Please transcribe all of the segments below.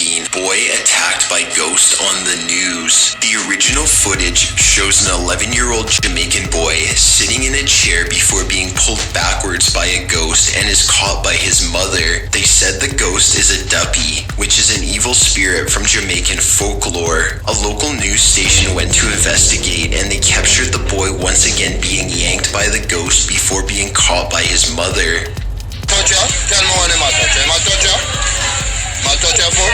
Boy attacked by ghost on the news. The original footage shows an 11-year-old Jamaican boy sitting in a chair before being pulled backwards by a ghost and is caught by his mother. They said the ghost is a duppy, which is an evil spirit from Jamaican folklore. A local news station went to investigate and they captured the boy once again being yanked by the ghost before being caught by his mother. Touch ya? Tell me when I touch ya. I touch ya? I touch ya for?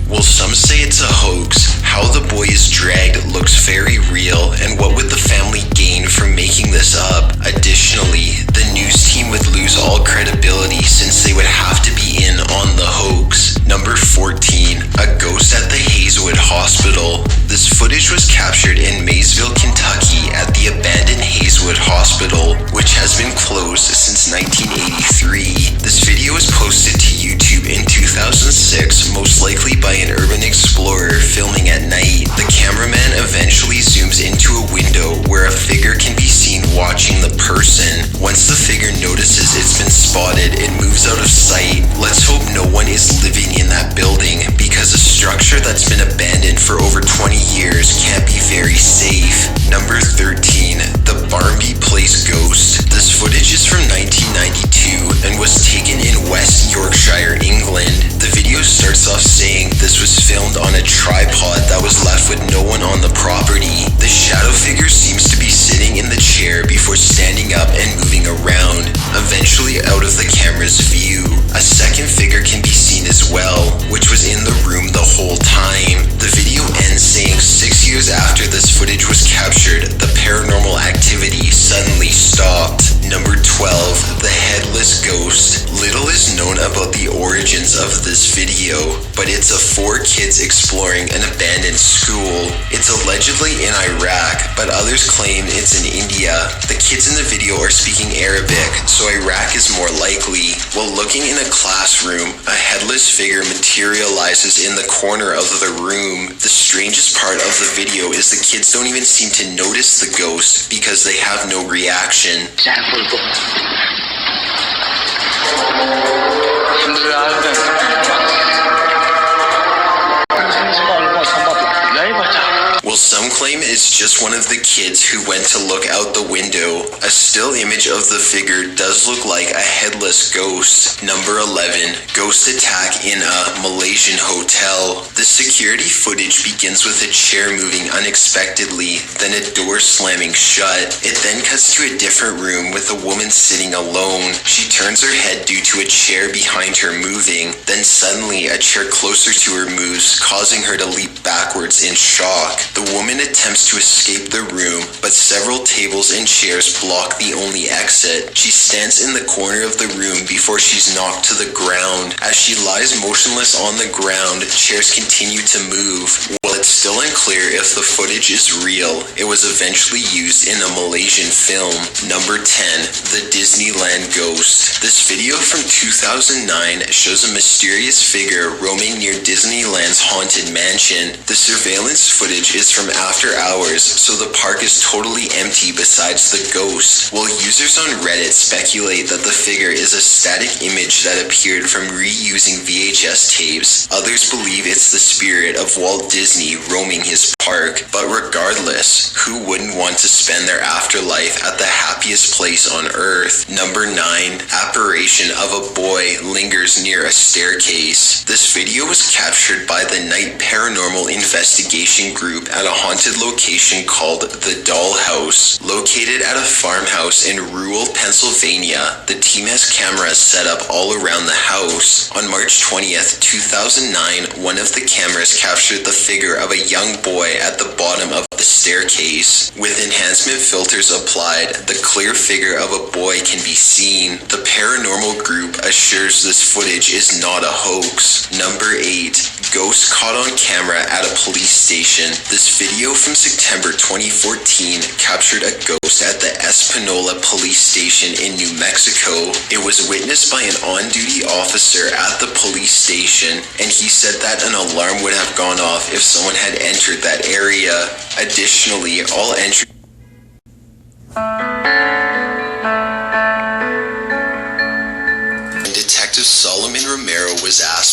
Well, some say it's a hoax. How the boy is dragged looks very real, and what would the family gain from making this up? Additionally, the news team would lose all credibility since they would have to be in on the hoax. Number 14, a ghost at the Hazelwood Hospital. This footage was captured in Maysville, Kentucky at the abandoned Hazelwood Hospital, which has been closed since 1983. This video was posted to YouTube in 2006, most likely by an urban explorer filming at night. The cameraman eventually zooms into a window where a figure can be seen watching the person. Once the figure notices it's been spotted, it moves out of sight. Let's hope no one is living in that building, because a structure that's been abandoned for over 20 years can't be very safe. Number 13, the Barnby Place Ghost. This footage is from 1992 and was taken in West Yorkshire, England. The video starts off saying this was filmed on a tripod that was left with no one on the property. The shadow figure seems to be sitting in the chair before standing up and moving around, eventually out of the camera's view. A second figure can be seen as well, which was in the room the whole time. The video ends saying 6 years after this footage was captured, the paranormal activity suddenly stopped. Number 12, the Headless Ghost. Little is known about the origins of this video, but it's of 4 kids exploring an abandoned school. It's allegedly in Iraq, but others claim it's in India. The kids in the video are speaking Arabic, so Iraq is more likely. While looking in a classroom, a headless figure materializes in the corner of the room. The strangest part of the video is the kids don't even seem to notice the ghost because they have no reaction. Well, some claim it's just one of the kids who went to look out the window. A still image of the figure does look like a headless ghost. Number 11, ghost attack in a Malaysian hotel. The security footage begins with a chair moving unexpectedly, then a door slamming shut. It then cuts to a different room with a woman sitting alone. She turns her head due to a chair behind her moving. Then suddenly a chair closer to her moves, causing her to leap backwards in shock. The woman attempts to escape the room, but several tables and chairs block the only exit. She stands in the corner of the room before she's knocked to the ground. As she lies motionless on the ground, chairs continue to move. While it's still unclear if the footage is real, it was eventually used in a Malaysian film. Number 10, the Disneyland Ghost. This video from 2009 shows a mysterious figure roaming near Disneyland's Haunted Mansion. The surveillance footage is from after hours, so the park is totally empty besides the ghost. While users on Reddit speculate that the figure is a static image that appeared from reusing VHS tapes, others believe it's the spirit of Walt Disney roaming his park. But regardless, who wouldn't want to spend their afterlife at the happiest place on earth? Number 9, apparition of a boy lingers near a staircase. This video was captured by the Night Paranormal Investigation Group at a haunted location called the Dollhouse. Located at a farmhouse in rural Pennsylvania, the team has cameras set up all around the house. On March 20th, 2009, one of the cameras captured the figure of a young boy at the bottom of the staircase. With enhancement filters applied, the clear figure of a boy can be seen. The paranormal group assures this footage is not a hoax. Number 8, ghost caught on camera at a police station. This video from September 2014 captured a ghost at the Espanola police station in New Mexico. It was witnessed by an on-duty officer at the police station, and he said that an alarm would have gone off if someone had entered that area. Additionally, all entries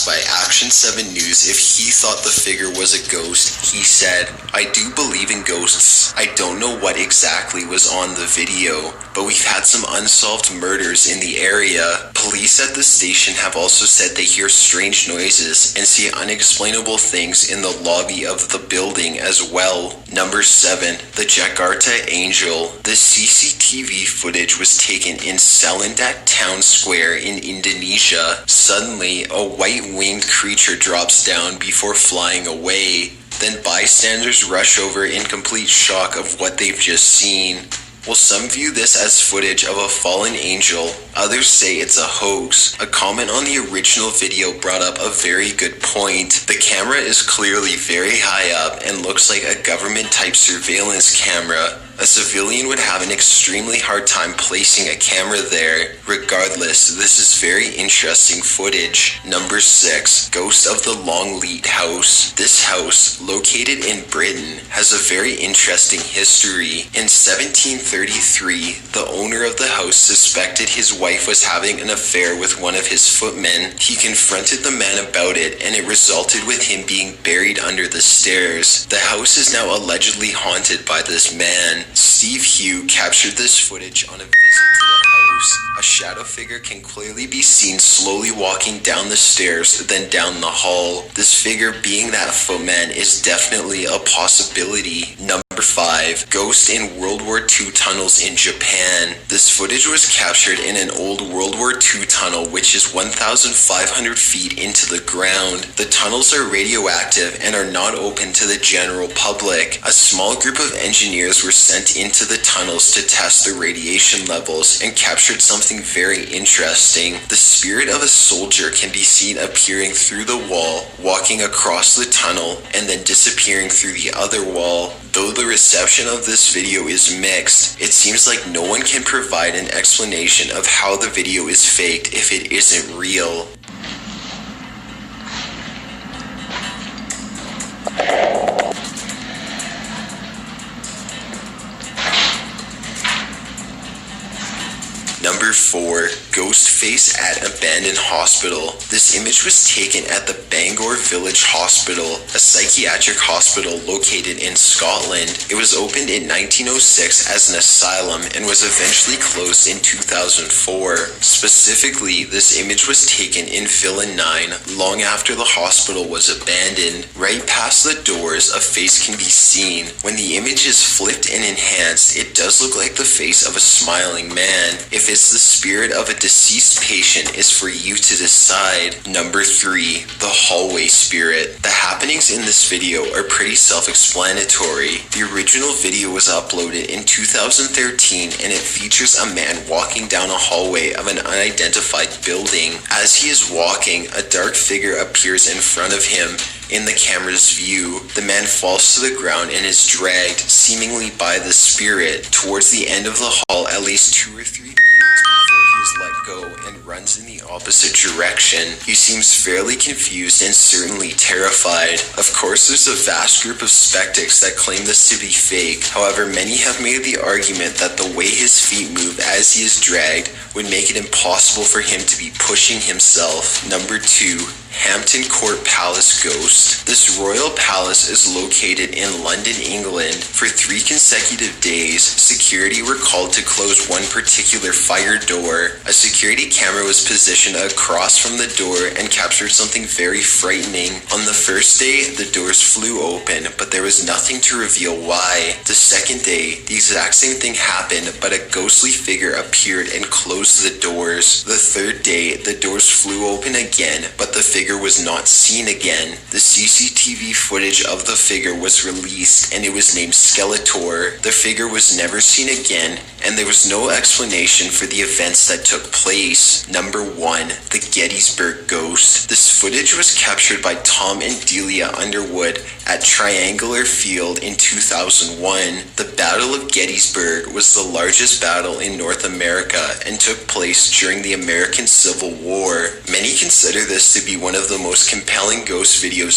asked by Action 7 News if he thought the figure was a ghost, he said, "I do believe in ghosts. I don't know what exactly was on the video, but we've had some unsolved murders in the area. Police at the station have also said they hear strange noises and see unexplainable things in the lobby of the building as well." Number 7. The Jakarta Angel. The CCTV footage was taken in Selindat Town Square in Indonesia. Suddenly, a white-winged creature drops down before flying away. Then bystanders rush over in complete shock of what they've just seen. While some view this as footage of a fallen angel, others say it's a hoax. A comment on the original video brought up a very good point. The camera is clearly very high up and looks like a government-type surveillance camera. A civilian would have an extremely hard time placing a camera there. Regardless, this is very interesting footage. Number 6. Ghost of the Longleat House. This house, located in Britain, has a very interesting history. In 1733, the owner of the house suspected his wife was having an affair with one of his footmen. He confronted the man about it, and it resulted with him being buried under the stairs. The house is now allegedly haunted by this man. Steve Hugh captured this footage on a visit to the house. A shadow figure can clearly be seen slowly walking down the stairs, then down the hall. This figure being that footman is definitely a possibility. Number 5. Ghost in World War II tunnels in Japan. This footage was captured in an old World War II tunnel which is 1,500 feet into the ground. The tunnels are radioactive and are not open to the general public. A small group of engineers were sent into the tunnels to test the radiation levels and captured something very interesting. The spirit of a soldier can be seen appearing through the wall, walking across the tunnel, and then disappearing through the other wall. Though the reception of this video is mixed, it seems like no one can provide an explanation of how the video is faked if it isn't real. Number 4. Ghost face at abandoned hospital. This image was taken at the Bangor Village Hospital, a psychiatric hospital located in Scotland. It was opened in 1906 as an asylum and was eventually closed in 2004. Specifically, this image was taken in Villa 9 long after the hospital was abandoned. Right past the doors, a face can be seen. When the image is flipped and enhanced, it does look like the face of a smiling man. If it's the spirit of a deceased patient is for you to decide. Number 3. The hallway spirit. The happenings in this video are pretty self-explanatory. The original video was uploaded in 2013 and it features a man walking down a hallway of an unidentified building. As he is walking, a dark figure appears in front of him. In the camera's view, the man falls to the ground and is dragged, seemingly by the spirit, towards the end of the hall at least 2 or 3 meters before he is let go and runs in the opposite direction. He seems fairly confused and certainly terrified. Of course, there's a vast group of skeptics that claim this to be fake. However, many have made the argument that the way his feet move as he is dragged would make it impossible for him to be pushing himself. Number 2. Hampton Court Palace Ghost. This royal palace is located in London, England. For 3 consecutive days, security were called to close one particular fire door. A security camera was positioned across from the door and captured something very frightening. On the first day, the doors flew open, but there was nothing to reveal why. The second day, the exact same thing happened, but a ghostly figure appeared and closed the doors. The third day, the doors flew open again, but the figure was not seen again. The CCTV footage of the figure was released and it was named Skeletor. The figure was never seen again and there was no explanation for the events that took place. Number 1. The Gettysburg Ghost. This footage was captured by Tom and Delia Underwood at Triangular Field in 2001. The Battle of Gettysburg was the largest battle in North America and took place during the American Civil War. Many consider this to be one of the most compelling ghost videos